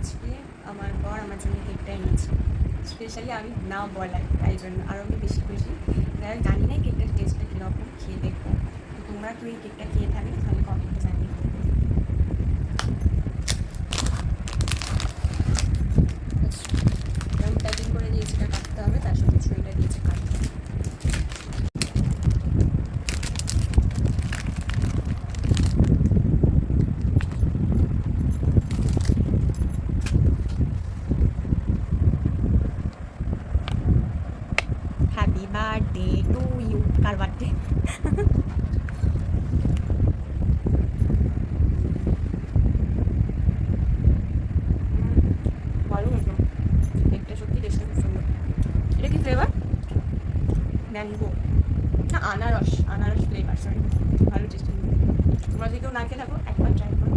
আজকে আমার বর আমার জন্য কেকটা এনেছে, স্পেশালি আমি না বলাই, তাই জন্য আরও আমি বেশি খুশি। জানি না কেকটার টেস্টটা কীরকম, খেয়ে দেখবো। তো তোমরা কেউ এই কেকটা খেয়ে থাকলে তাহলে কমেন্টে জানিয়ে দেবে। এরকম প্যাকিং করে দিয়েছে, এটা কাটতে হবে, তার সাথে ছুরিটা দিয়েছে কাটতে। Happy birthday to you. কার বার্থডে? ভালো হতো, কেকটা সত্যি টেস্টটা খুব সুন্দর। এটা কি ফ্লেভার? ম্যাঙ্গো না, আনারস, আনারস ফ্লেভার, সরি। ভালো টেস্টি। তোমরা যদি কেউ না খেয়ে থাকো একবার ট্রাই করো।